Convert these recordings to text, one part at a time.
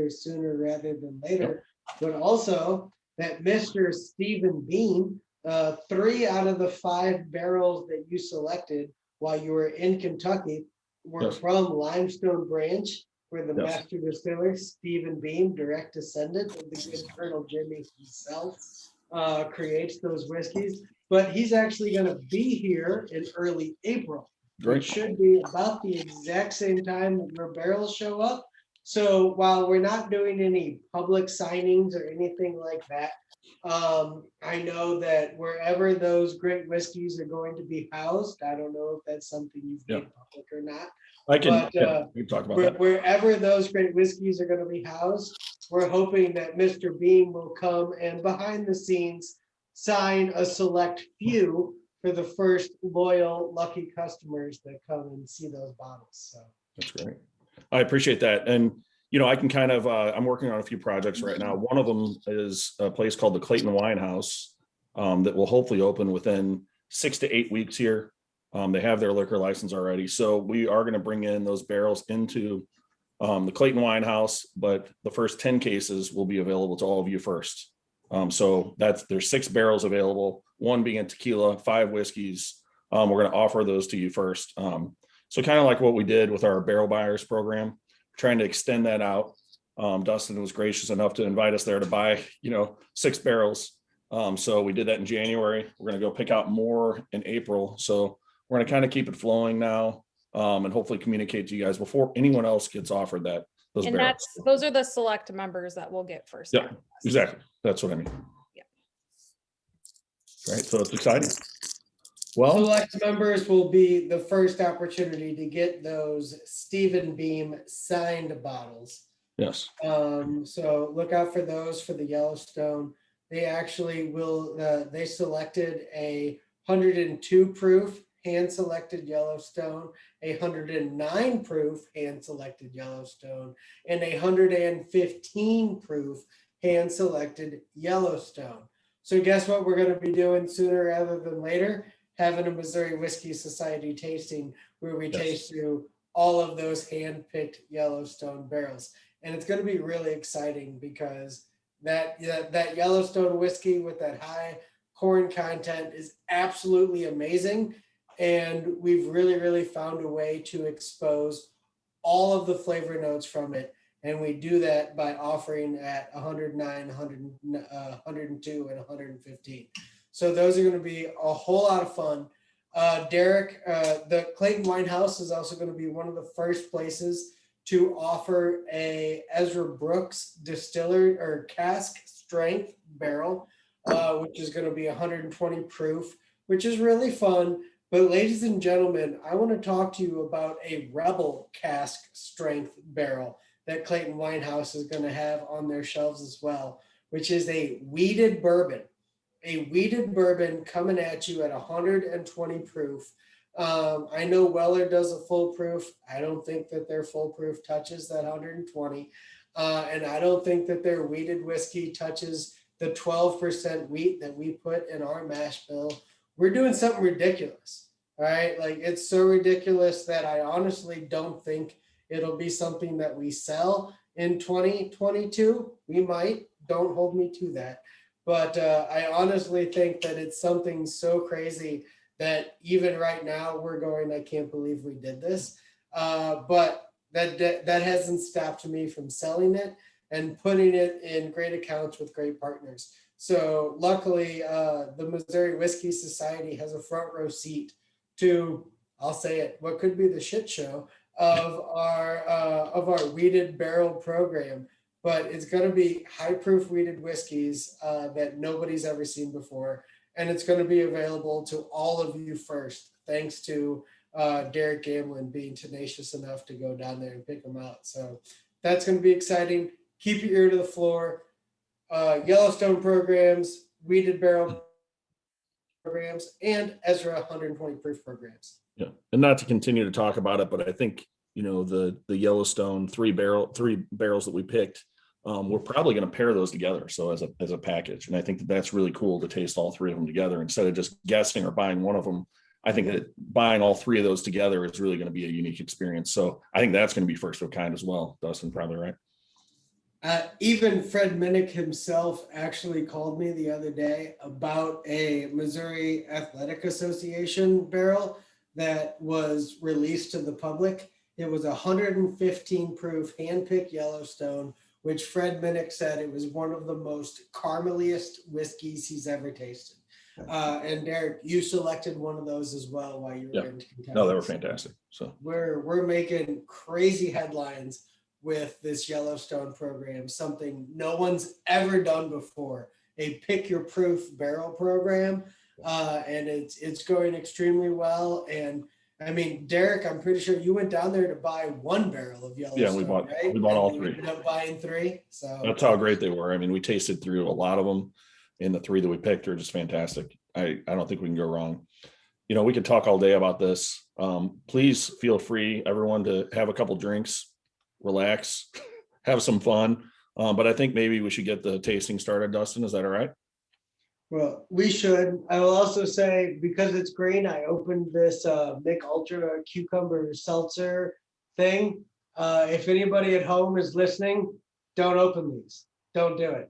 sooner rather than later, but also that Mr. Stephen Bean, 3 out of the 5 barrels that you selected while you were in Kentucky were Yes. from Limestone Branch, where the Yes. master distiller, Stephen Bean, direct descendant of the good Colonel Jimmy himself, creates those whiskeys. But he's actually going to be here in early April, Great. which should be about the exact same time that your barrels show up. So while we're not doing any public signings or anything like that, I know that wherever those great whiskeys are going to be housed, I don't know if that's something you've made public or not. I can, But we can talk about that. wherever those great whiskeys are going to be housed, we're hoping that Mr. Bean will come and behind the scenes sign a select few for the first loyal, lucky customers that come and see those bottles. So That's great. I appreciate that. And, you know, I can kind of, I'm working on a few projects right now. One of them is a place called the Clayton Wine House that will hopefully open within 6 to 8 weeks here. They have their liquor license already. So we are going to bring in those barrels into the Clayton Wine House, but the first 10 cases will be available to all of you first. So there's 6 barrels available, 1 being a tequila, 5 whiskeys. We're going to offer those to you first. So kind of like what we did with our barrel buyers program, trying to extend that out. Dustin was gracious enough to invite us there to buy, 6 barrels. So we did that in January. We're going to go pick out more in April. So we're going to kind of keep it flowing now, and hopefully communicate to you guys before anyone else gets offered those And barrels. those are the select members that will get first. Yeah, exactly. That's what I mean. Yeah. Right. So it's exciting. Well, select members will be the first opportunity to get those Stephen Beam signed bottles. yes. So look out for those for the Yellowstone. They actually will, they selected a 102 proof hand selected Yellowstone, a 109 proof hand selected Yellowstone, and a 115 proof hand selected Yellowstone. So guess what we're going to be doing sooner rather than later? Having a Missouri Whiskey Society tasting where we taste through all of those hand-picked Yellowstone barrels. And it's going to be really exciting because that Yellowstone whiskey with that high corn content is absolutely amazing. And we've really, really found a way to expose all of the flavor notes from it. And we do that by offering at 109, 102, and 115. So those are going to be a whole lot of fun. Derek, the Clayton Wine House is also going to be one of the first places to offer a Ezra Brooks distiller or cask strength barrel, which is going to be 120 proof, which is really fun. But ladies and gentlemen, I want to talk to you about a Rebel cask strength barrel that Clayton Wine House is going to have on their shelves as well, which is a wheated bourbon. A wheated bourbon coming at you at 120 proof. I know Weller does a full proof. I don't think that their full proof touches that 120. And I don't think that their wheated whiskey touches the 12% wheat that we put in our mash bill. We're doing something ridiculous, all right? Like it's so ridiculous that I honestly don't think it'll be something that we sell in 2022. We might, don't hold me to that. But I honestly think that it's something so crazy that even right now we're going, I can't believe we did this. But that hasn't stopped me from selling it and putting it in great accounts with great partners. So luckily, the Missouri Whiskey Society has a front row seat to, I'll say it, what could be the shit show of our wheated barrel program. But it's going to be high proof wheated whiskeys that nobody's ever seen before. And it's going to be available to all of you first, thanks to Derek Gamlin being tenacious enough to go down there and pick them out. So that's going to be exciting. Keep your ear to the floor. Yellowstone programs, wheated barrel programs, and Ezra 120 proof programs. Yeah. And not to continue to talk about it, but I think, the Yellowstone 3 barrels that we picked, we're probably going to pair those together. So as a package. And I think that's really cool to taste all 3 of them together instead of just guessing or buying one of them. I think that buying all 3 of those together is really going to be a unique experience. So I think that's going to be first of a kind as well. Dustin, probably right. Even Fred Minnick himself actually called me the other day about a Missouri Athletic Association barrel that was released to the public. It was 115 proof hand-picked Yellowstone, which Fred Minnick said it was one of the most carameliest whiskeys he's ever tasted. And Derek, you selected one of those as well while you were in Kentucky. No, they were fantastic. So we're making crazy headlines with this Yellowstone program, something no one's ever done before, a pick your proof barrel program. And it's going extremely well. And I mean, Derek, I'm pretty sure you went down there to buy one barrel of Yellowstone. yeah, we bought right? all And three. you ended up buying three. So That's how great they were. I mean, we tasted through a lot of them, and the three that we picked are just fantastic. I don't think we can go wrong. You know, we could talk all day about this. Please feel free, everyone, to have a couple drinks, relax, have some fun. But I think maybe we should get the tasting started, Dustin. Is that all right? well, we should. I will also say, because it's green, I opened this Mick Ultra cucumber seltzer thing. If anybody at home is listening, don't open these. Don't do it.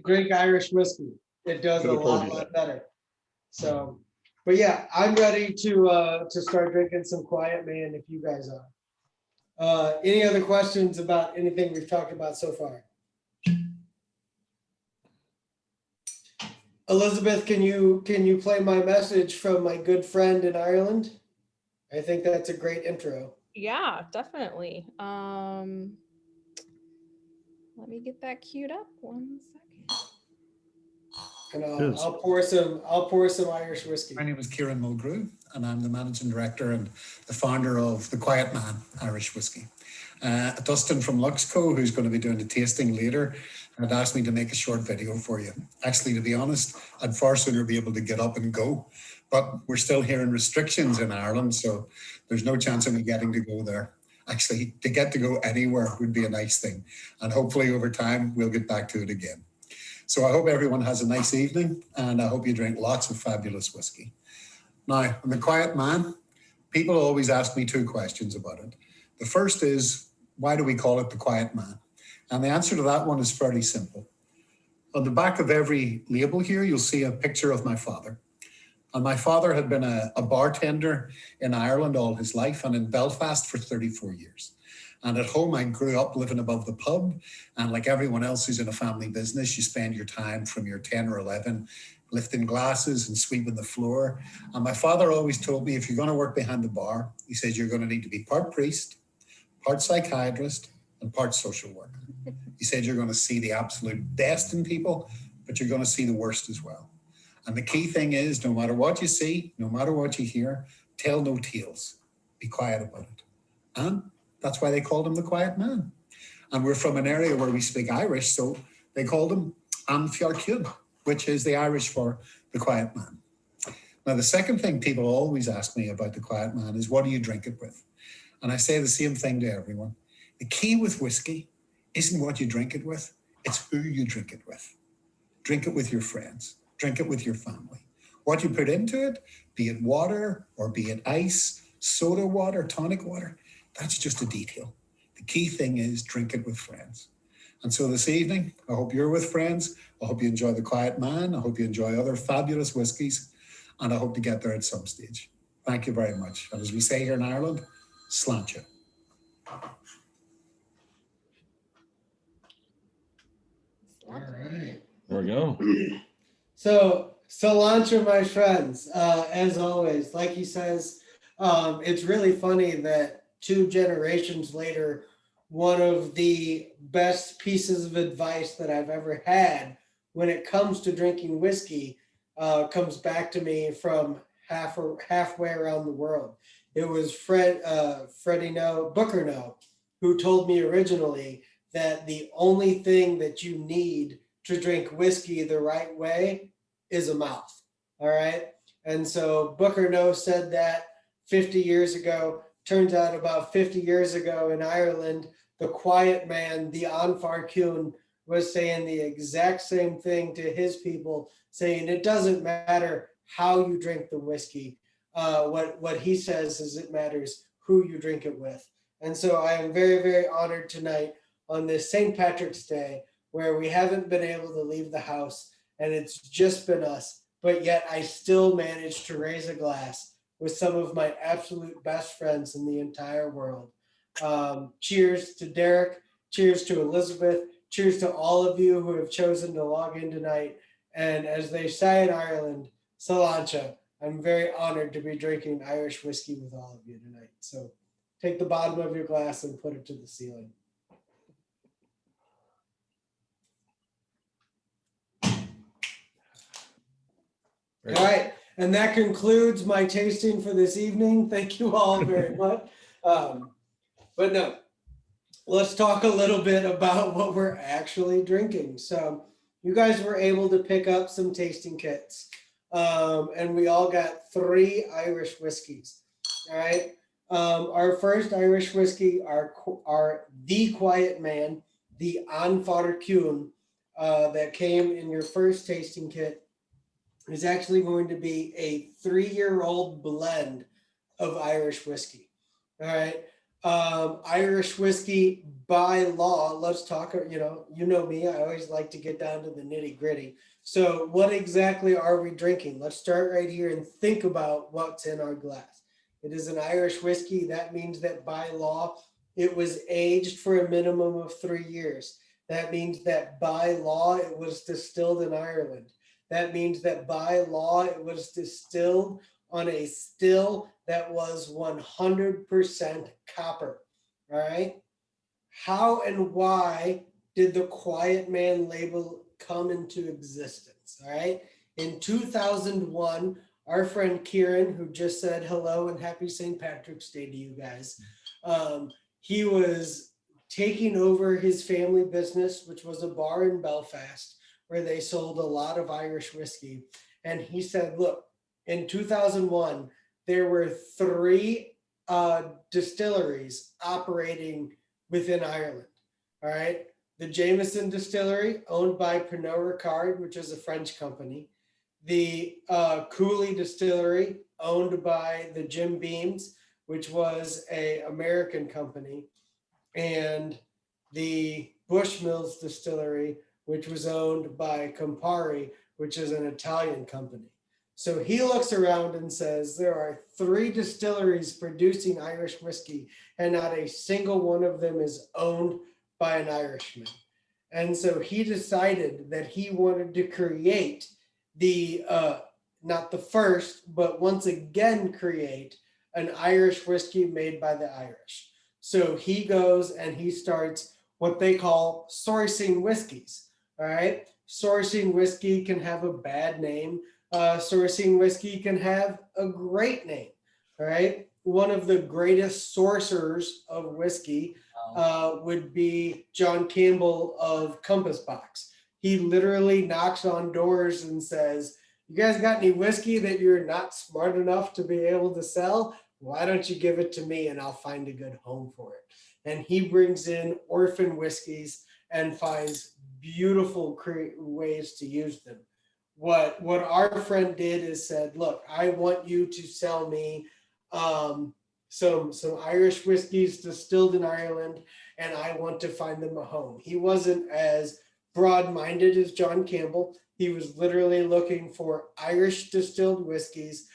Drink Irish whiskey. It does a Could've told lot, you lot better. So, but yeah, I'm ready to start drinking some Quiet Man if you guys are. Any other questions about anything we've talked about so far? Elizabeth, can you play my message from my good friend in Ireland? I think that's a great intro. Yeah, definitely. Let me get that queued up 1 second. And Cheers. I'll pour some Irish whiskey. My name is Kieran Mulgrew, and I'm the managing director and the founder of the Quiet Man Irish Whiskey. Dustin from Luxco, who's going to be doing the tasting later, had asked me to make a short video for you. Actually, to be honest, I'd far sooner be able to get up and go, but we're still hearing restrictions in Ireland, so there's no chance of me getting to go there. Actually, to get to go anywhere would be a nice thing, and hopefully over time we'll get back to it again. So I hope everyone has a nice evening, and I hope you drink lots of fabulous whiskey. Now, I'm the Quiet Man. People always ask me two questions about it. The first is, why do we call it the Quiet Man? And the answer to that one is fairly simple. On the back of every label here, you'll see a picture of my father. And my father had been a bartender in Ireland all his life and in Belfast for 34 years. And at home, I grew up living above the pub. And like everyone else who's in a family business, you spend your time from your 10 or 11 lifting glasses and sweeping the floor. And my father always told me, if you're going to work behind the bar, he says you're going to need to be part priest, part psychiatrist, and part social worker. He said you're going to see the absolute best in people, but you're going to see the worst as well. And the key thing is, no matter what you see, no matter what you hear, tell no tales. Be quiet about it. And that's why they called him the Quiet Man. And we're from an area where we speak Irish, so they called him An Fiarciúd, which is the Irish for the Quiet Man. Now, the second thing people always ask me about the Quiet Man is, what do you drink it with? And I say the same thing to everyone. The key with whiskey isn't what you drink it with, it's who you drink it with. Drink it with your friends. Drink it with your family. What you put into it, be it water or be it ice, soda water, tonic water, that's just a detail. The key thing is drink it with friends. And so this evening, I hope you're with friends. I hope you enjoy the Quiet Man. I hope you enjoy other fabulous whiskies. And I hope to get there at some stage. Thank you very much. And as we say here in Ireland, sláinte. All right. There we go. So cilantro, my friends, as always, like he says, it's really funny that 2 generations later, one of the best pieces of advice that I've ever had when it comes to drinking whiskey comes back to me from halfway around the world. It was Booker No, who told me originally that the only thing that you need to drink whiskey the right way is a mouth. All right. And so Booker No said that 50 years ago. Turns out about 50 years ago in Ireland, the Quiet Man, the An Fiarciúd, was saying the exact same thing to his people, saying it doesn't matter how you drink the whiskey. What he says is it matters who you drink it with. And so I am very, very honored tonight on this St. Patrick's Day where we haven't been able to leave the house and it's just been us, but yet I still managed to raise a glass with some of my absolute best friends in the entire world. Cheers to Derek, cheers to Elizabeth, cheers to all of you who have chosen to log in tonight. And as they say in Ireland, Salancha, I'm very honored to be drinking Irish whiskey with all of you tonight. So take the bottom of your glass and put it to the ceiling. Great. All right, and that concludes my tasting for this evening. Thank you all very much. But no, let's talk a little bit about what we're actually drinking. So you guys were able to pick up some tasting kits, and we all got 3 Irish whiskeys. All right. Our first Irish whiskey are the Quiet Man, the An Fodder Cún, that came in your first tasting kit, is actually going to be a 3-year-old blend of Irish whiskey. All right. Irish whiskey by law, let's talk, you know me, I always like to get down to the nitty gritty. So what exactly are we drinking? Let's start right here and think about what's in our glass. It is an Irish whiskey. That means that by law, it was aged for a minimum of 3 years. That means that by law, it was distilled in Ireland. That means that by law, it was distilled on a still that was 100% copper. All right. How and why did the Quiet Man label come into existence? All right. In 2001, our friend Kieran, who just said hello and happy St. Patrick's Day to you guys, he was taking over his family business, which was a bar in Belfast, where they sold a lot of Irish whiskey. And he said, look, in 2001, there were 3 distilleries operating within Ireland. All right. The Jameson Distillery, owned by Pernod Ricard, which is a French company. The Cooley Distillery, owned by the Jim Beams, which was an American company. And the Bushmills Distillery, which was owned by Campari, which is an Italian company. So he looks around and says, there are 3 distilleries producing Irish whiskey, and not a single one of them is owned by an Irishman. And so he decided that he wanted to create the, not the first, but once again create an Irish whiskey made by the Irish. So he goes and he starts what they call sourcing whiskeys. All right. Sourcing whiskey can have a bad name. Sourcing whiskey can have a great name. All right. One of the greatest sourcers of whiskey would be John Campbell of Compass Box. He literally knocks on doors and says, you guys got any whiskey that you're not smart enough to be able to sell? Why don't you give it to me and I'll find a good home for it? And he brings in orphan whiskeys and finds beautiful ways to use them. What our friend did is said, look, I want you to sell me some Irish whiskeys distilled in Ireland, and I want to find them a home. He wasn't as broad-minded as John Campbell. He was literally looking for Irish distilled whiskeys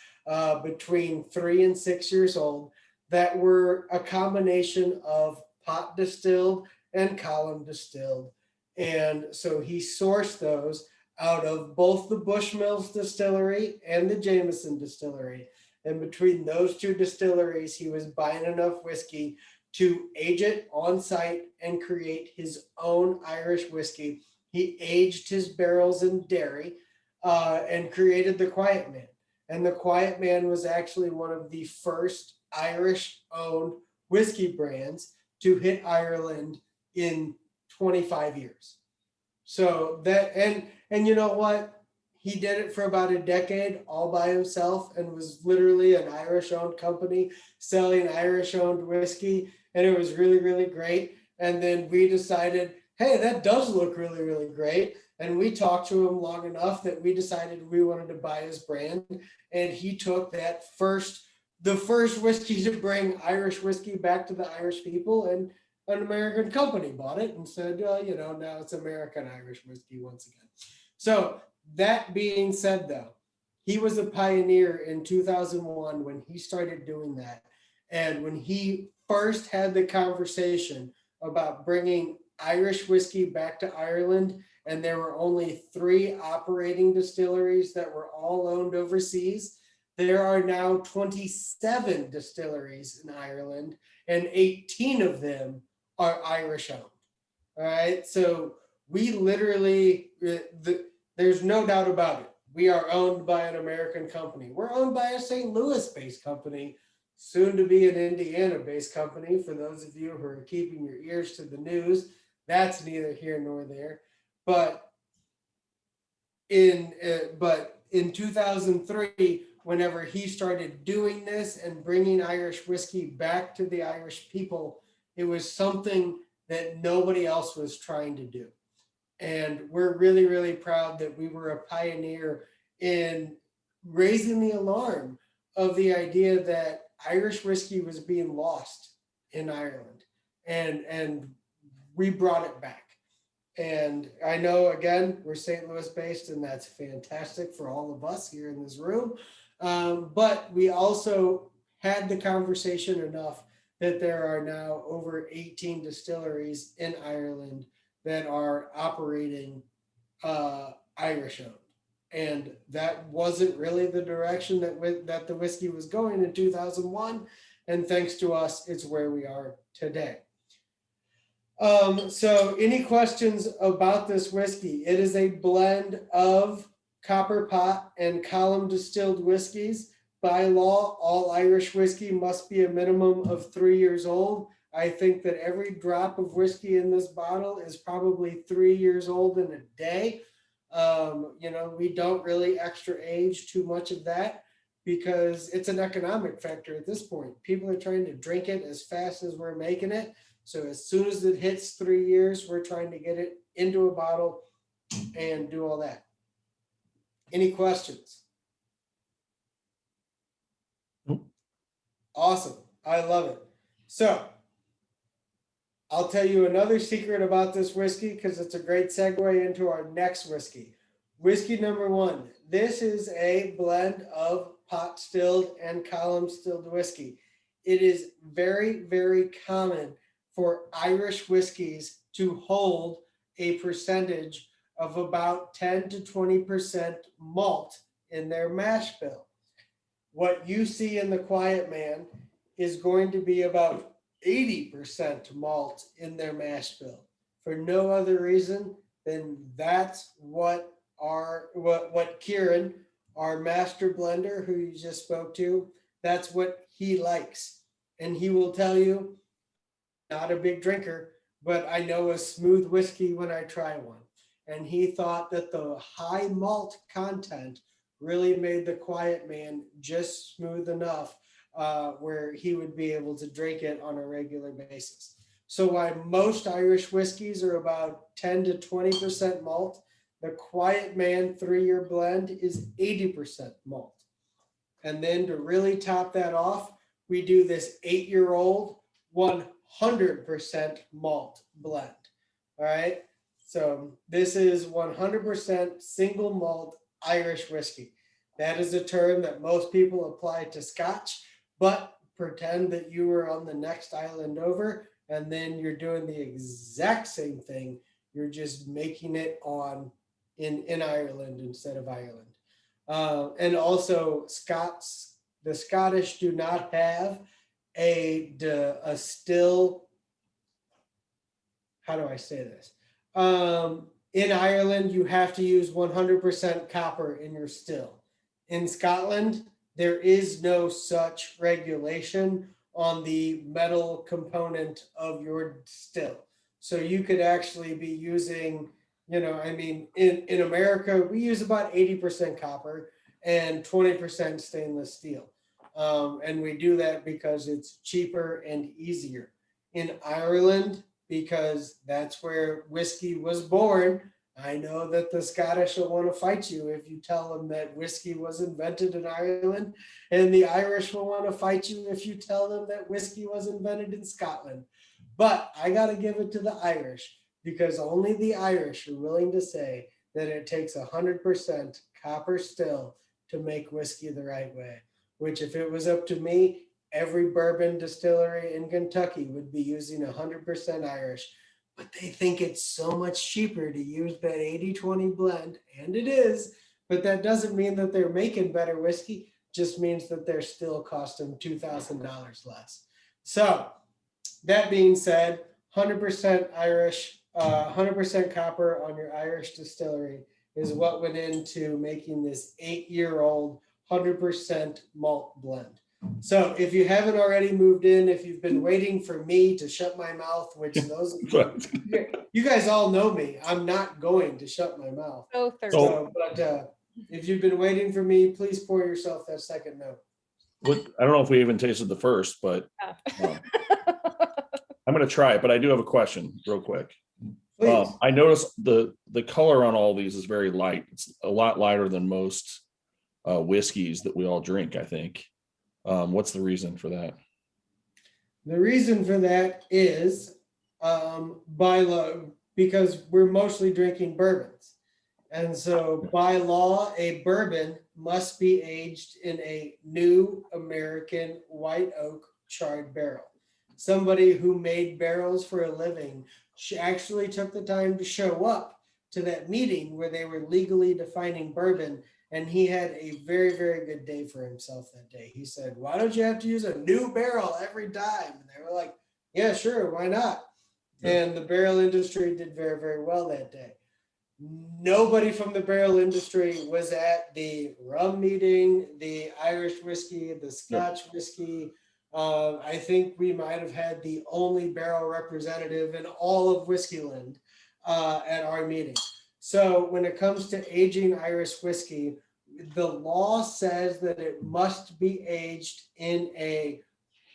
between 3 and 6 years old that were a combination of pot distilled and column distilled. And so he sourced those out of both the Bushmills Distillery and the Jameson Distillery. And between those 2 distilleries, he was buying enough whiskey to age it on site and create his own Irish whiskey. He aged his barrels in dairy and created the Quiet Man. And the Quiet Man was actually one of the first Irish-owned whiskey brands to hit Ireland in 25 years. So that, and you know what? He did it for about a decade all by himself and was literally an Irish-owned company selling Irish-owned whiskey. And it was really, really great. And then we decided, hey, that does look really, really great. And we talked to him long enough that we decided we wanted to buy his brand. And he took that the first whiskey to bring Irish whiskey back to the Irish people. And an American company bought it and said, now it's American Irish whiskey once again. So that being said, though, he was a pioneer in 2001 when he started doing that. And when he first had the conversation about bringing Irish whiskey back to Ireland, and there were only 3 operating distilleries that were all owned overseas, there are now 27 distilleries in Ireland, and 18 of them are Irish owned. All right, so we literally, there's no doubt about it. We are owned by an American company. We're owned by a St. Louis-based company, soon to be an Indiana-based company. For those of you who are keeping your ears to the news, that's neither here nor there. But in 2003, whenever he started doing this and bringing Irish whiskey back to the Irish people, it was something that nobody else was trying to do. And we're really, really proud that we were a pioneer in raising the alarm of the idea that Irish whiskey was being lost in Ireland. And we brought it back. And I know, again, we're St. Louis based, and that's fantastic for all of us here in this room. But we also had the conversation enough that there are now over 18 distilleries in Ireland that are operating Irish owned. And that wasn't really the direction that the whiskey was going in 2001. And thanks to us, it's where we are today. So any questions about this whiskey? It is a blend of copper pot and column distilled whiskeys. By law, all Irish whiskey must be a minimum of 3 years old. I think that every drop of whiskey in this bottle is probably 3 years old in a day. We don't really extra age too much of that because it's an economic factor at this point. People are trying to drink it as fast as we're making it. So as soon as it hits 3 years, we're trying to get it into a bottle and do all that. Any questions? Nope. Awesome. I love it. So I'll tell you another secret about this whiskey because it's a great segue into our next whiskey. Whiskey number 1. This is a blend of pot stilled and column stilled whiskey. It is very, very common for Irish whiskeys to hold a percentage of about 10 to 20% malt in their mash bill. What you see in the Quiet Man is going to be about 80% malt in their mash bill for no other reason than that's what Kieran, our master blender who you just spoke to, that's what he likes. And he will tell you, not a big drinker, but I know a smooth whiskey when I try one. And he thought that the high malt content really made the Quiet Man just smooth enough where he would be able to drink it on a regular basis. So while most Irish whiskeys are about 10 to 20% malt, the Quiet Man 3-year blend is 80% malt. And then to really top that off, we do this 8-year-old 100% malt blend. All right. So this is 100% single malt Irish whiskey. That is a term that most people apply to Scotch, but pretend that you were on the next island over, and then you're doing the exact same thing. You're just making it in Ireland instead of Ireland. And also the Scottish do not have a still, how do I say this? In Ireland, you have to use 100% copper in your still. In Scotland, there is no such regulation on the metal component of your still. So you could actually be using, in America, we use about 80% copper and 20% stainless steel. And we do that because it's cheaper and easier. In Ireland, because that's where whiskey was born, I know that the Scottish will want to fight you if you tell them that whiskey was invented in Ireland, and the Irish will want to fight you if you tell them that whiskey was invented in Scotland. But I got to give it to the Irish because only the Irish are willing to say that it takes 100% copper still to make whiskey the right way, which if it was up to me, every bourbon distillery in Kentucky would be using 100% Irish, but they think it's so much cheaper to use that 80-20 blend, and it is, but that doesn't mean that they're making better whiskey, just means that they're still costing $2,000 less. So that being said, 100% Irish, 100% copper on your Irish distillery is what went into making this 8-year-old 100% malt blend. So if you haven't already moved in, if you've been waiting for me to shut my mouth, which those of you guys all know me, I'm not going to shut my mouth. So thirsty. So, but if you've been waiting for me, please pour yourself that second note. I don't know if we even tasted the first, but Yeah. I'm going to try it. But I do have a question real quick. Please. I noticed the color on all these is very light. It's a lot lighter than most whiskeys that we all drink, I think. What's the reason for that? The reason for that is by law, because we're mostly drinking bourbons. And so by law, a bourbon must be aged in a new American white oak charred barrel. Somebody who made barrels for a living actually took the time to show up to that meeting where they were legally defining bourbon. And he had a very, very good day for himself that day. He said, why don't you have to use a new barrel every time? And they were like, yeah, sure, why not? Yeah. And the barrel industry did very, very well that day. Nobody from the barrel industry was at the rum meeting, the Irish whiskey, the Scotch whiskey. I think we might have had the only barrel representative in all of Whiskeyland at our meeting. So when it comes to aging Irish whiskey, the law says that it must be aged in a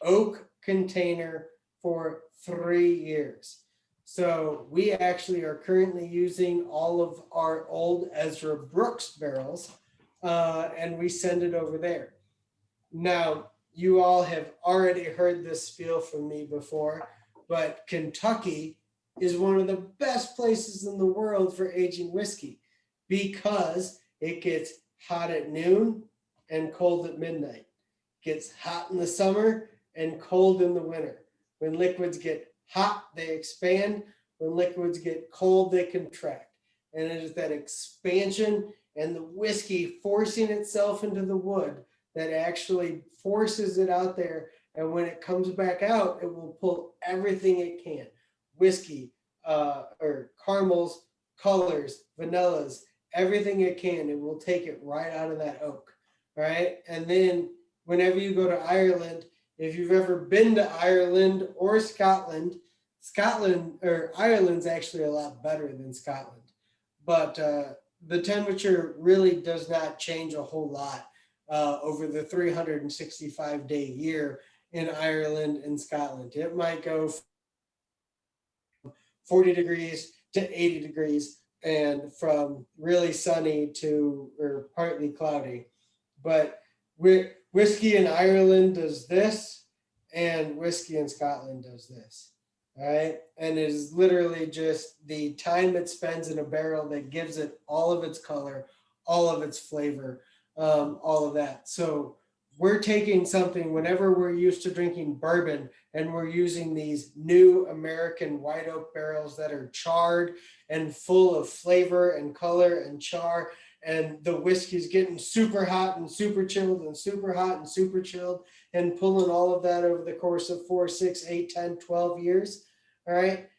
oak container for 3 years. So we actually are currently using all of our old Ezra Brooks barrels and we send it over there. Now, you all have already heard this spiel from me before, but Kentucky is one of the best places in the world for aging whiskey because it gets hot at noon and cold at midnight. Gets hot in the summer and cold in the winter. When liquids get hot, they expand. When liquids get cold, they contract. And it is that expansion and the whiskey forcing itself into the wood that actually forces it out there. And when it comes back out, it will pull everything it can. Whiskey, or caramels, colors, vanillas, everything it can. It will take it right out of that oak. All right. And then whenever you go to Ireland, if you've ever been to Ireland or Scotland or Ireland's actually a lot better than Scotland, but the temperature really does not change a whole lot over the 365-day year in Ireland and Scotland. It might go from 40 degrees to 80 degrees and from really sunny to or partly cloudy. But whiskey in Ireland does this and whiskey in Scotland does this. All right. And it is literally just the time it spends in a barrel that gives it all of its color, all of its flavor, all of that. So we're taking something whenever we're used to drinking bourbon and we're using these new American white oak barrels that are charred and full of flavor and color and char. And the whiskey's getting super hot and super chilled and super hot and super chilled and pulling all of that over the course of 4, 6, 8, 10, 12 years. All right.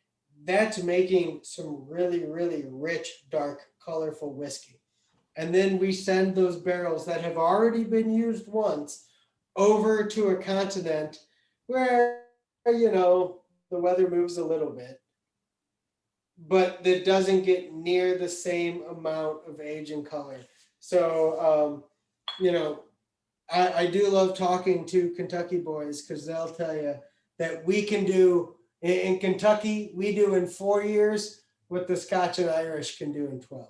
That's making some really, really rich, dark, colorful whiskey. And then we send those barrels that have already been used once over to a continent where, the weather moves a little bit, but that doesn't get near the same amount of age and color. So, I do love talking to Kentucky boys because they'll tell you that we can do, in Kentucky, we do in 4 years what the Scotch and Irish can do in 12.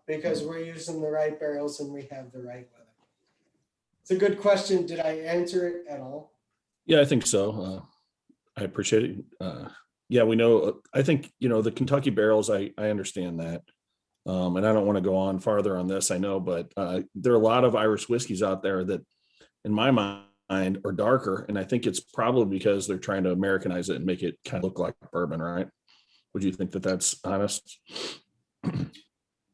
Because we're using the right barrels and we have the right weather. It's a good question. Did I answer it at all? Yeah, I think so. I appreciate it. Yeah, we know, I think, the Kentucky barrels, I understand that. And I don't want to go on farther on this, I know, but there are a lot of Irish whiskeys out there that, in my mind, are darker. And I think it's probably because they're trying to Americanize it and make it kind of look like bourbon, right? Would you think that that's honest?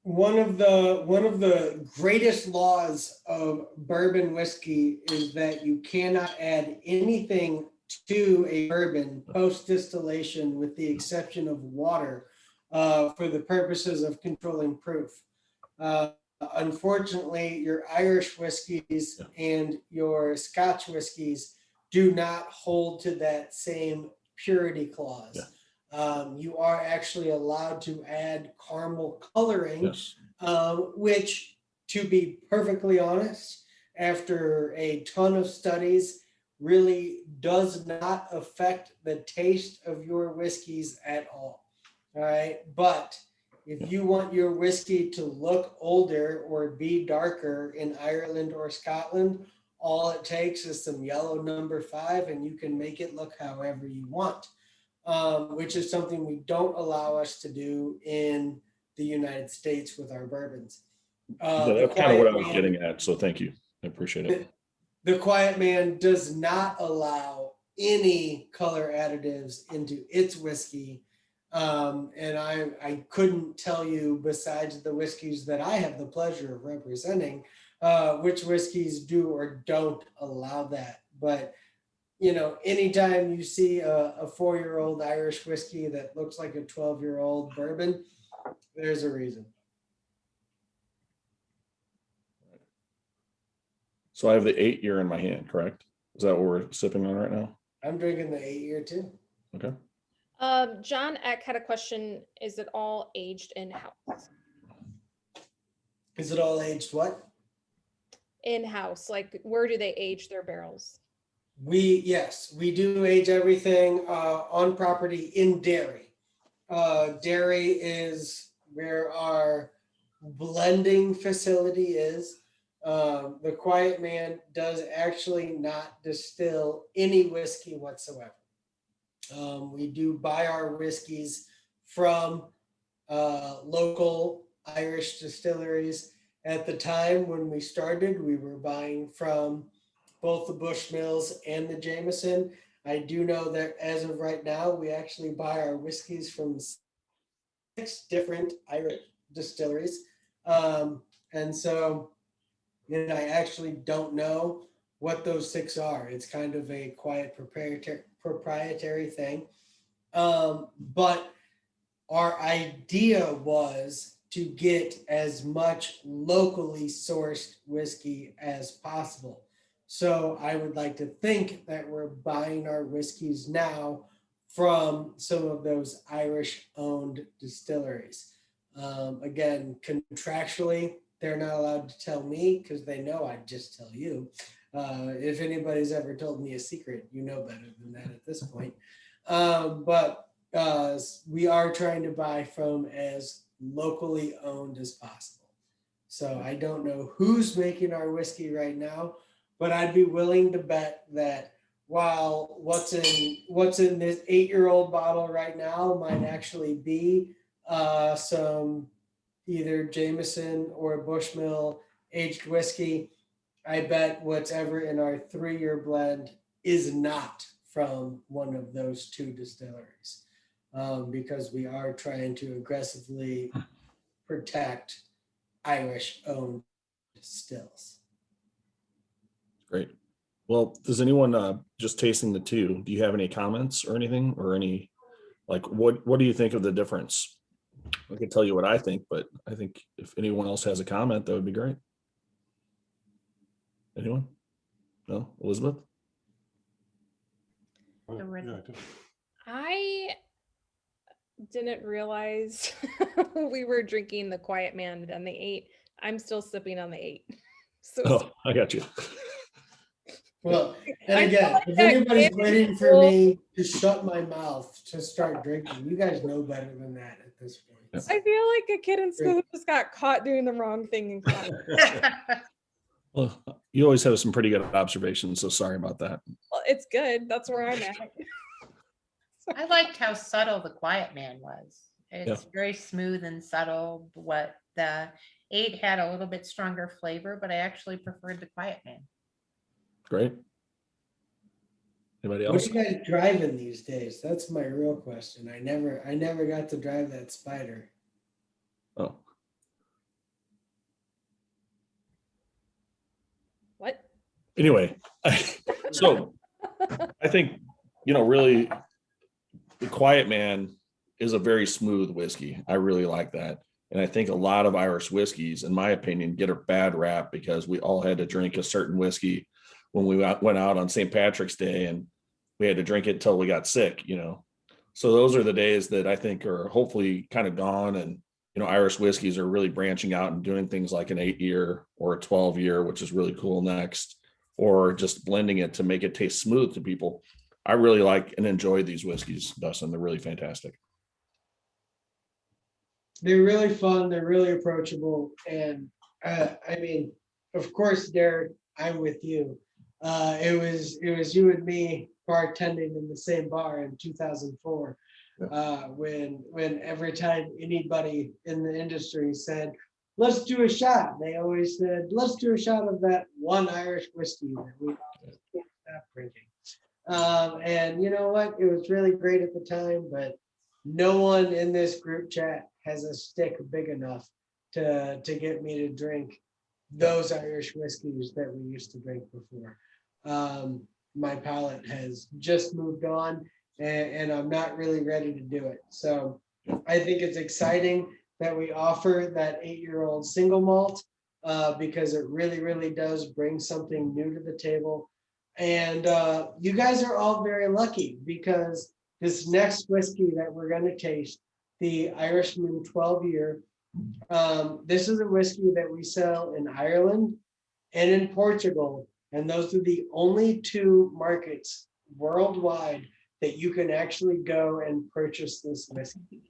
One of the greatest laws of bourbon whiskey is that you cannot add anything to a bourbon post distillation, with the exception of water, for the purposes of controlling proof. Unfortunately, your Irish whiskeys and your Scotch whiskeys do not hold to that same purity clause. You are actually allowed to add caramel coloring, Yes. which, to be perfectly honest, after a ton of studies, really does not affect the taste of your whiskeys at all. All right. But if you want your whiskey to look older or be darker in Ireland or Scotland, all it takes is some yellow number 5, and you can make it look however you want. Which is something we don't allow us to do in the United States with our bourbons. Yeah, that's kind of what I was getting at. So thank you. I appreciate it. The Quiet Man does not allow any color additives into its whiskey. And I couldn't tell you, besides the whiskeys that I have the pleasure of representing, which whiskeys do or don't allow that. But anytime you see a 4-year-old Irish whiskey that looks like a 12-year-old bourbon, there's a reason. So I have the 8-year in my hand, correct? Is that what we're sipping on right now? I'm drinking the 8-year too. Okay. John Eck had a question. Is it all aged in-house? Is it all aged what? In-house, like where do they age their barrels? Yes, we do age everything on property in dairy. Dairy is where our blending facility is. The Quiet Man does actually not distill any whiskey whatsoever. We do buy our whiskeys from local Irish distilleries. At the time when we started, we were buying from both the Bushmills and the Jameson. I do know that as of right now, we actually buy our whiskeys from 6 different Irish distilleries. And so, I actually don't know what those 6 are. It's kind of a quiet proprietary thing. But our idea was to get as much locally sourced whiskey as possible. So I would like to think that we're buying our whiskeys now from some of those Irish-owned distilleries. Again, contractually, they're not allowed to tell me because they know I'd just tell you. If anybody's ever told me a secret, you know better than that at this point. But we are trying to buy from as locally owned as possible. So I don't know who's making our whiskey right now, but I'd be willing to bet that while what's in this 8-year-old bottle right now might actually be some either Jameson or Bushmill aged whiskey, I bet what's ever in our 3-year blend is not from one of those 2 distilleries, because we are trying to aggressively protect Irish-owned stills. Great. Well, does anyone just tasting the 2, do you have any comments or anything, or any, like, what do you think of the difference? I can tell you what I think, but I think if anyone else has a comment, that would be great. Anyone? No? Elizabeth? I didn't realize we were drinking the Quiet Man and the 8. I'm still sipping on the 8. So Oh, I got you. Well, and I feel again, like if that anybody's kid waiting for will- me to shut my mouth to start drinking, you guys know better than that at this point. I feel like a kid in school who just got caught doing the wrong thing in class. Well, you always have some pretty good observations, so sorry about that. Well, it's good. That's where I'm at. I liked how subtle the Quiet Man was. It's very smooth and subtle. What the 8 had a little bit stronger flavor, but I actually preferred the Quiet Man. Great. Anybody What else? are you guys driving these days? That's my real question. I never got to drive that Spider. Oh, What? anyway, so I think, really the Quiet Man is a very smooth whiskey. I really like that. And I think a lot of Irish whiskeys, in my opinion, get a bad rap because we all had to drink a certain whiskey when we went out on St. Patrick's Day, and we had to drink it till we got sick, So those are the days that I think are hopefully kind of gone. And, Irish whiskeys are really branching out and doing things like an 8-year or a 12-year, which is really cool next, or just blending it to make it taste smooth to people. I really like and enjoy these whiskeys, Dustin. They're really fantastic. They're really fun. They're really approachable. And I mean, of course, Derek, I'm with you. It was you and me bartending in the same bar in 2004. When every time anybody in the industry said, let's do a shot, they always said, let's do a shot of that one Irish whiskey that we can't stop drinking. And you know what? It was really great at the time, but no one in this group chat has a stick big enough to get me to drink those Irish whiskeys that we used to drink before. My palate has just moved on, and I'm not really ready to do it. So I think it's exciting that we offer that 8-year-old single malt because it really, really does bring something new to the table. And you guys are all very lucky because this next whiskey that we're going to taste, the Irishman 12-year, this is a whiskey that we sell in Ireland and in Portugal. And those are the only 2 markets worldwide that you can actually go and purchase this whiskey.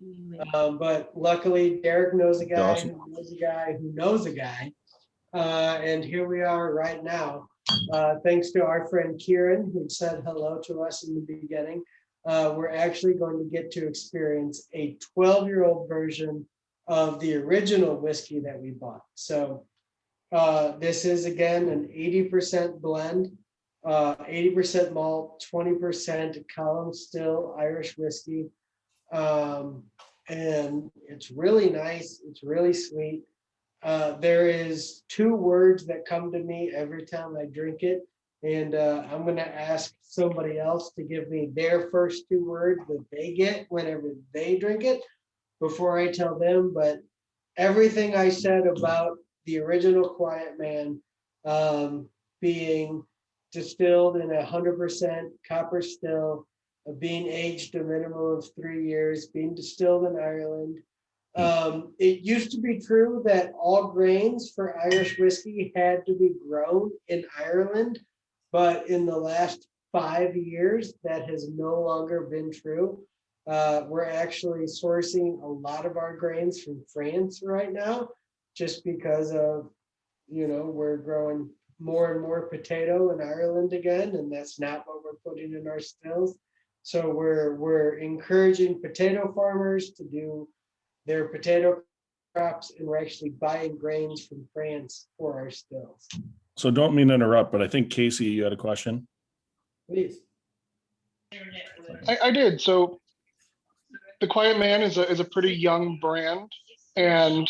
But luckily, Derek knows a guy Awesome. who knows a guy who knows a guy. And here we are right now. Thanks to our friend Kieran, who said hello to us in the beginning. We're actually going to get to experience a 12-year-old version of the original whiskey that we bought. So this is, again, an 80% blend, 80% malt, 20% column still Irish whiskey. And it's really nice. It's really sweet. There is 2 words that come to me every time I drink it. And I'm going to ask somebody else to give me their first 2 words that they get whenever they drink it before I tell them. But everything I said about the original Quiet Man being distilled in 100% copper still, being aged a minimum of 3 years, being distilled in Ireland. It used to be true that all grains for Irish whiskey had to be grown in Ireland, but in the last 5 years, that has no longer been true. We're actually sourcing a lot of our grains from France right now, just because of, we're growing more and more potato in Ireland again, and that's not what we're putting in our stills. So we're encouraging potato farmers to do their potato crops, and we're actually buying grains from France for our stills. So don't mean to interrupt, but I think Casey, you had a question. Please. I did. So the Quiet Man is a pretty young brand. And,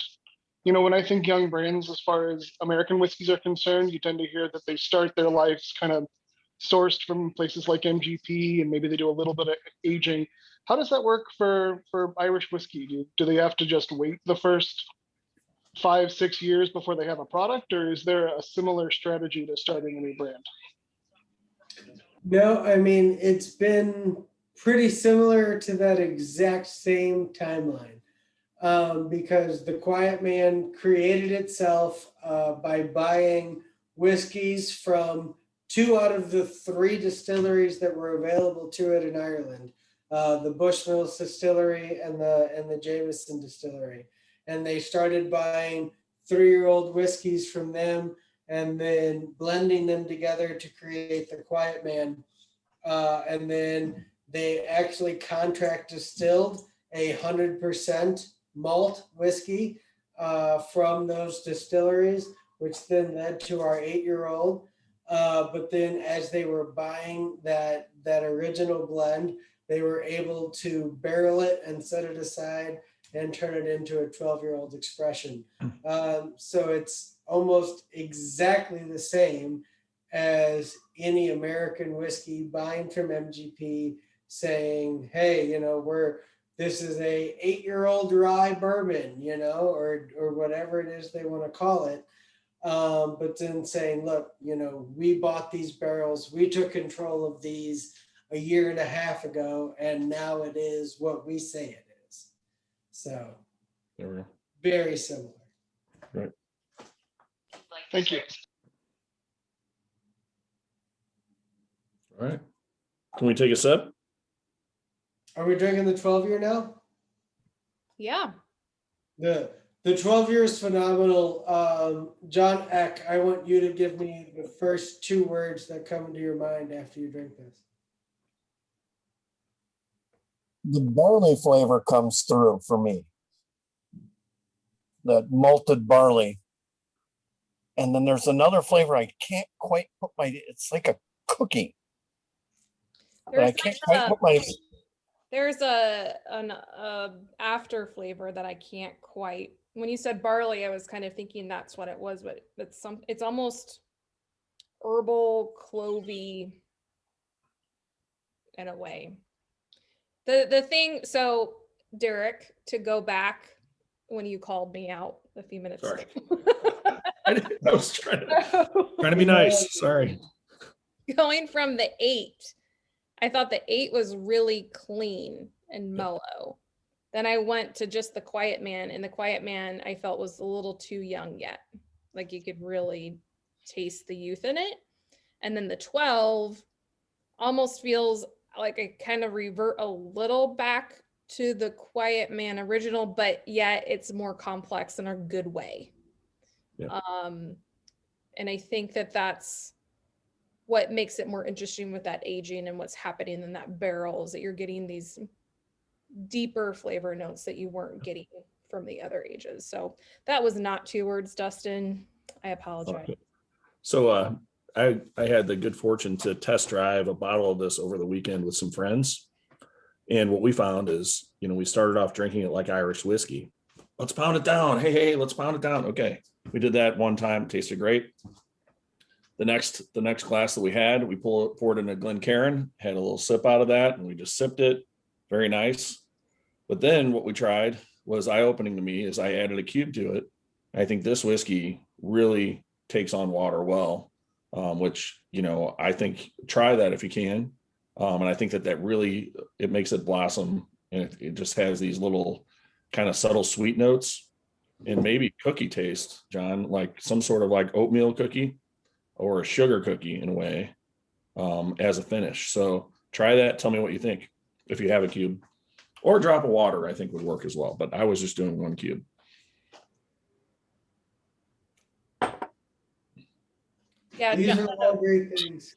when I think young brands, as far as American whiskeys are concerned, you tend to hear that they start their lives kind of sourced from places like MGP, and maybe they do a little bit of aging. How does that work for Irish whiskey? Do they have to just wait the first 5-6 years before they have a product, or is there a similar strategy to starting a new brand? No, I mean, it's been pretty similar to that exact same timeline. Because the Quiet Man created itself by buying whiskeys from 2 out of the 3 distilleries that were available to it in Ireland, the Bushmills Distillery and the Jameson Distillery. And they started buying 3-year-old whiskeys from them and then blending them together to create the Quiet Man. And then they actually contract distilled 100% malt whiskey from those distilleries, which then led to our 8-year-old. But then as they were buying that original blend, they were able to barrel it and set it aside and turn it into a 12-year-old expression. So it's almost exactly the same as any American whiskey buying from MGP saying, hey, this is a 8-year-old rye bourbon, or whatever it is they want to call it. But then saying, look, we bought these barrels, we took control of these a year and a half ago, and now it is what we say it is. So There we go. very similar. Right. Thank you. All right. Can we take a sip? Are we drinking the 12-year now? Yeah. The 12-year is phenomenal. John Eck, I want you to give me the first 2 words that come into your mind after you drink this. The barley flavor comes through for me. That malted barley. And then there's another flavor I can't quite put it's like a cookie. But I can't quite put my, There's an after flavor that I can't quite. When you said barley, I was kind of thinking that's what it was, but it's almost herbal, clovey in a way. The thing, so Derek, to go back when you called me out a few minutes Sorry. ago. I was trying to be nice. Sorry. Going from the 8, I thought the 8 was really clean and mellow. Then I went to just the Quiet Man, and the Quiet Man I felt was a little too young yet. Like you could really taste the youth in it. And then the 12 almost feels like I kind of revert a little back to the Quiet Man original, but yet it's more complex in a good way. Yeah. And I think that's what makes it more interesting with that aging and what's happening in that barrel is that you're getting these deeper flavor notes that you weren't getting from the other ages. So that was not 2 words, Dustin. I apologize. Okay. So I had the good fortune to test drive a bottle of this over the weekend with some friends. And what we found is, we started off drinking it like Irish whiskey. Let's pound it down. Hey, let's pound it down. Okay. We did that one time. It tasted great. The next glass that we had, we poured in a Glencairn, had a little sip out of that, and we just sipped it. Very nice. But then what we tried was eye-opening to me, is I added a cube to it. I think this whiskey really takes on water well, which, I think try that if you can. And I think that really, it makes it blossom, and it just has these little kind of subtle sweet notes and maybe cookie taste, John, like some sort of like oatmeal cookie or a sugar cookie in a way, as a finish. So try that. Tell me what you think if you have a cube, or a drop of water, I think would work as well. But I was just doing 1 cube. Yeah, These are all great things.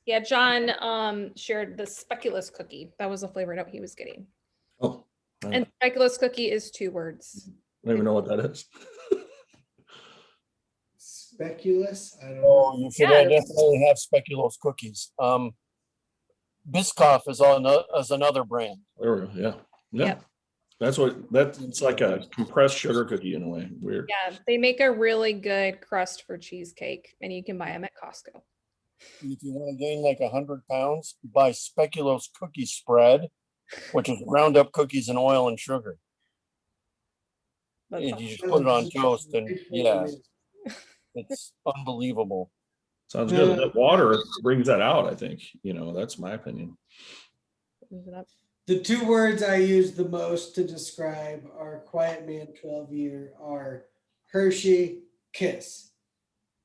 Yeah, John shared the speculous cookie. That was a flavor note he was getting. Oh, And speculous cookie is 2 words. I don't even know what that is. Speculous? I don't oh, know. you should Yeah. definitely have speculoos cookies. Biscoff is another brand. There we go. Yeah. Yep. It's like a compressed sugar cookie in a way. Weird. Yeah, they make a really good crust for cheesecake, and you can buy them at Costco. If you want to gain like 100 pounds, buy speculoos cookie spread, which is ground up cookies and oil and sugar. That's And all. you just put it on toast, and yeah, it's unbelievable. Sounds good. That water brings that out, I think. That's my opinion. The 2 words I use the most to describe our Quiet Man 12-year are Hershey Kiss.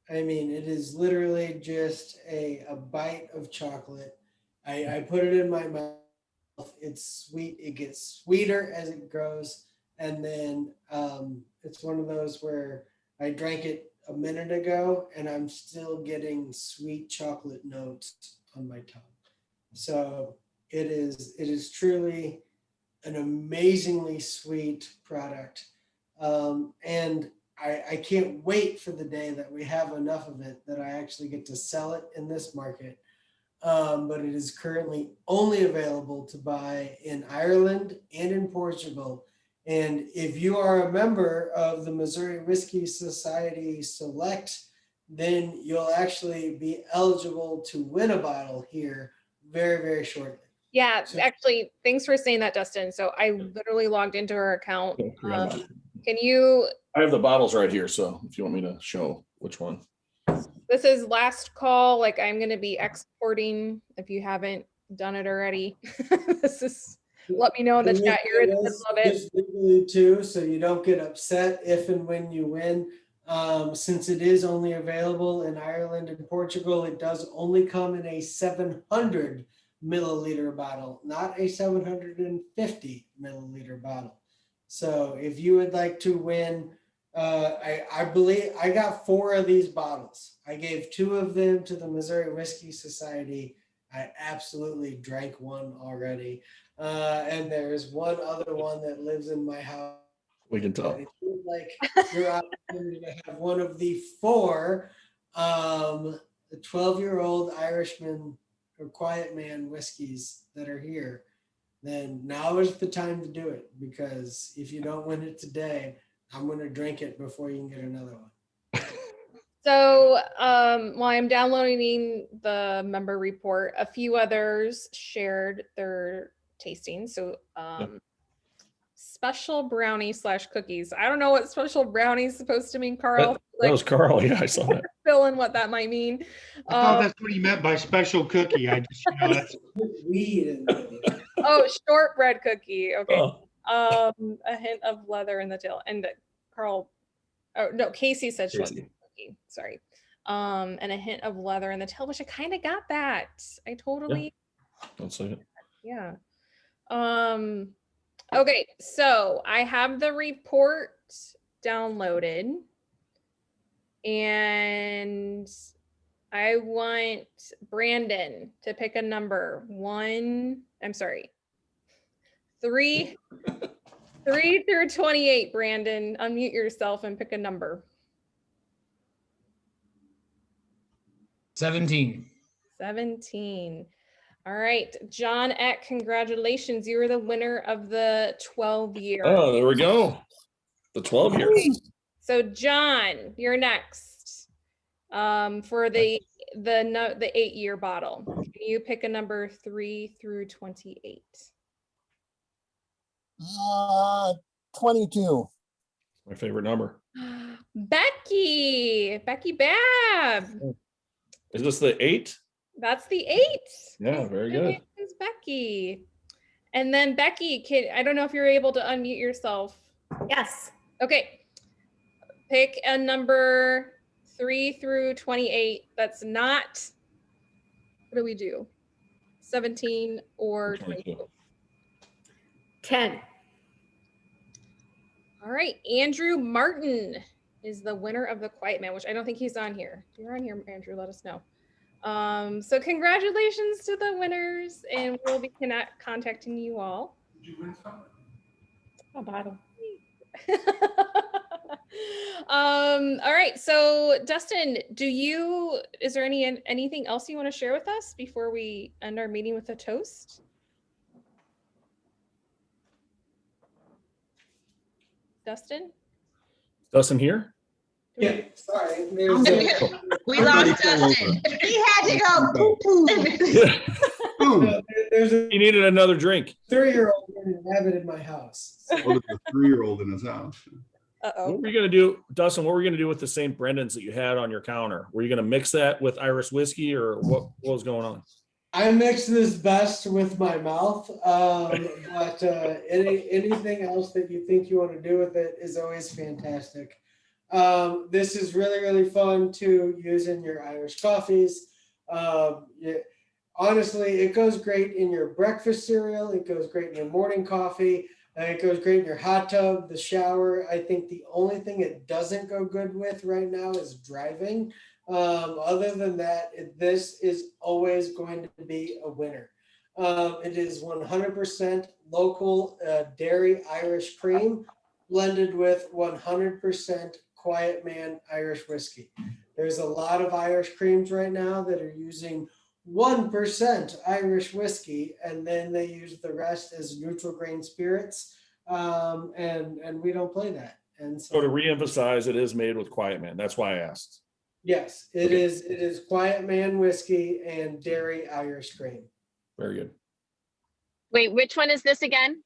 I mean, it is literally just a bite of chocolate. I put it in my mouth. It's sweet. It gets sweeter as it grows. And then it's one of those where I drank it a minute ago and I'm still getting sweet chocolate notes on my tongue. So It is truly an amazingly sweet product. And I can't wait for the day that we have enough of it that I actually get to sell it in this market. But it is currently only available to buy in Ireland and in Portugal. And if you are a member of the Missouri Whiskey Society Select, then you'll actually be eligible to win a bottle here very, very shortly. Yeah, So- actually, thanks for saying that, Dustin. So I literally logged into her account. Okay, grandma. Can you, I have the bottles right here, so if you want me to show which one. this is last call, like I'm gonna be exporting if you haven't done it already. This is, let me know in the And chat, you're in the it middle is of it. just legally too, so you don't get upset if and when you win. Since it is only available in Ireland and Portugal, it does only come in a 700 milliliter bottle, not a 750 milliliter bottle. So if you would like to win, I believe I got 4 of these bottles. I gave 2 of them to the Missouri Whiskey Society. I absolutely drank one already. And there's one other one that lives in my house. We can tell. If you would like your opportunity to have one of the 4 the 12-year-old Irishman or Quiet Man whiskeys that are here, then now is the time to do it, because if you don't win it today, I'm going to drink it before you can get another one. So while I'm downloading the member report, a few others shared their tasting. So special brownie / cookies. I don't know what special brownie is supposed to mean, Carl. That was Carl. Yeah, I saw that. Fill in what that might mean. I thought that's what he meant by special cookie. I just, that's Weed in there. Oh, shortbread cookie. Okay. Oh, A hint of leather in the tail. And Carl, oh no, Casey said shortbread cookie. Sorry. And a hint of leather in the tail, which I kind of got that. I totally. don't say it. Yeah. Okay, so I have the report downloaded and I want Brandon to pick a number. 3 through 28, Brandon. Unmute yourself and pick a number. 17. 17. All right, John Eck, congratulations. You are the winner of the 12-year. Oh, there we go. The 12 year. So John, you're next. For the 8-year bottle. Can you pick a number 3 through 28? 22. My favorite number. Becky Babb. Is this the 8? That's the 8. Yeah, very good. It's Becky. And then Becky, I don't know if you're able to unmute yourself. Yes. Okay. Pick a number 3 through 28. That's not, what do we do? 17 or 22. 10. All right. Andrew Martin is the winner of the Quiet Man, which I don't think he's on here. If you're on here, Andrew, let us know. So congratulations to the winners, and we'll be contacting you all. A bottle. All right. So Dustin, is there anything else you want to share with us before we end our meeting with a toast? Dustin here? Yeah, sorry. We lost Dustin. He had to go poo poo. There's a He needed another drink. 3-year-old and a rabbit in my house. Oh, there's a 3-year-old in his house. Uh-oh. What were you going to do, Dustin? What were you going to do with the St. Brendan's that you had on your counter? Were you going to mix that with Irish whiskey, or what was going on? I mix this best with my mouth, but anything else that you think you want to do with it is always fantastic. This is really, really fun to use in your Irish coffees. Honestly, it goes great in your breakfast cereal. It goes great in your morning coffee. It goes great in your hot tub, the shower. I think the only thing it doesn't go good with right now is driving. Other than that, this is always going to be a winner. It is 100% local dairy Irish cream blended with 100% Quiet Man Irish whiskey. There's a lot of Irish creams right now that are using 1% Irish whiskey, and then they use the rest as neutral grain spirits. And we don't play that. And So to reemphasize, it is made with Quiet Man. That's why I asked. yes, it Okay. is. It is Quiet Man whiskey and dairy Irish cream. Very good. Wait, which one is this again?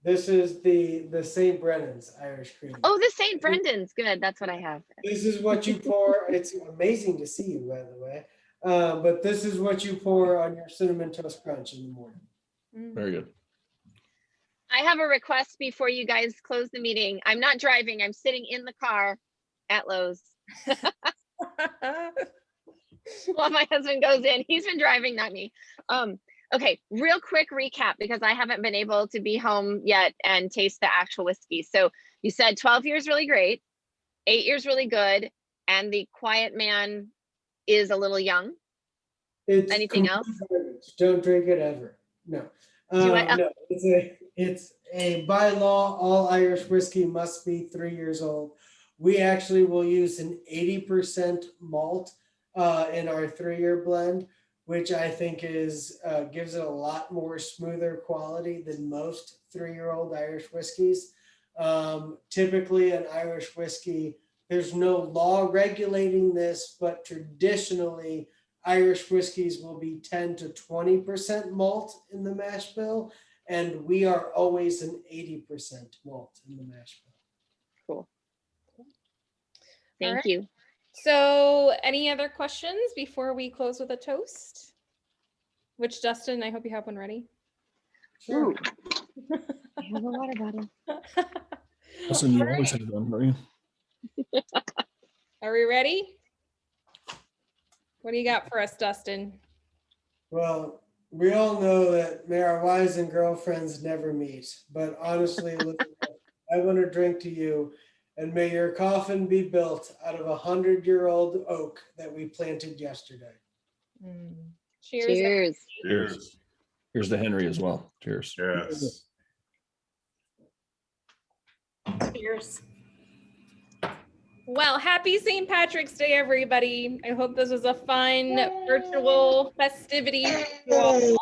This is the St. Brennan's Irish cream. Oh, the St. Brendan's. Good. That's what I have. This is what you pour. It's amazing to see you, by the way. But this is what you pour on your cinnamon toast crunch in the morning. Very good. I have a request before you guys close the meeting. I'm not driving. I'm sitting in the car at Lowe's while my husband goes in. He's been driving, not me. Okay, real quick recap because I haven't been able to be home yet and taste the actual whiskey. So you said 12 years really great, 8 years really good, and the Quiet Man is a little young. It's Anything else? garbage. Don't drink it ever. No. Do I- No. It's a by law, all Irish whiskey must be 3 years old. We actually will use an 80% malt in our 3-year blend, which I think is gives it a lot more smoother quality than most 3-year-old Irish whiskeys. Typically, an Irish whiskey, there's no law regulating this, but traditionally, Irish whiskeys will be 10 to 20% malt in the mash bill, and we are always an 80% malt in the mash bill. Cool. All Thank right. you. So any other questions before we close with a toast? Which, Dustin, I hope you have one ready. Ooh. I have a water bottle. Listen, you always have them, don't you? Are we ready? What do you got for us, Dustin? Well, we all know that may our wives and girlfriends never meet, but honestly, Elizabeth, I want to drink to you, and may your coffin be built out of 100-year-old oak that we planted yesterday. Cheers. Cheers. Cheers. Here's to Henry as well. Cheers. Yes. Cheers. Well, happy St. Patrick's Day, everybody. I hope this was a fun virtual festivity for you all.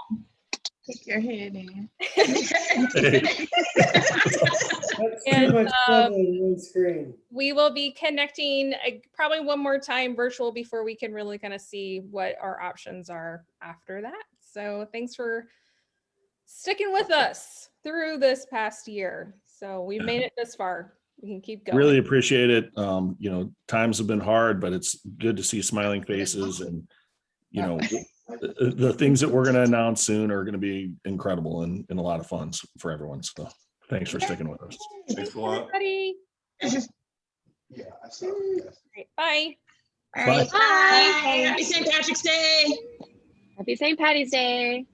Take your hand in. That's too And, much trouble in one screen. We will be connecting probably one more time virtual before we can really kind of see what our options are after that. So thanks for sticking with us through this past year. So we made it this far. We can keep going. Really appreciate it. You know, times have been hard, but it's good to see smiling faces, and you know, the things that we're going to announce soon are going to be incredible and a lot of fun for everyone. So thanks for sticking with us. Thanks a lot. Everybody. Yeah, I saw it. Yes. Great. Bye. All right. Bye. Happy St. Patrick's Day. Happy St. Patty's Day.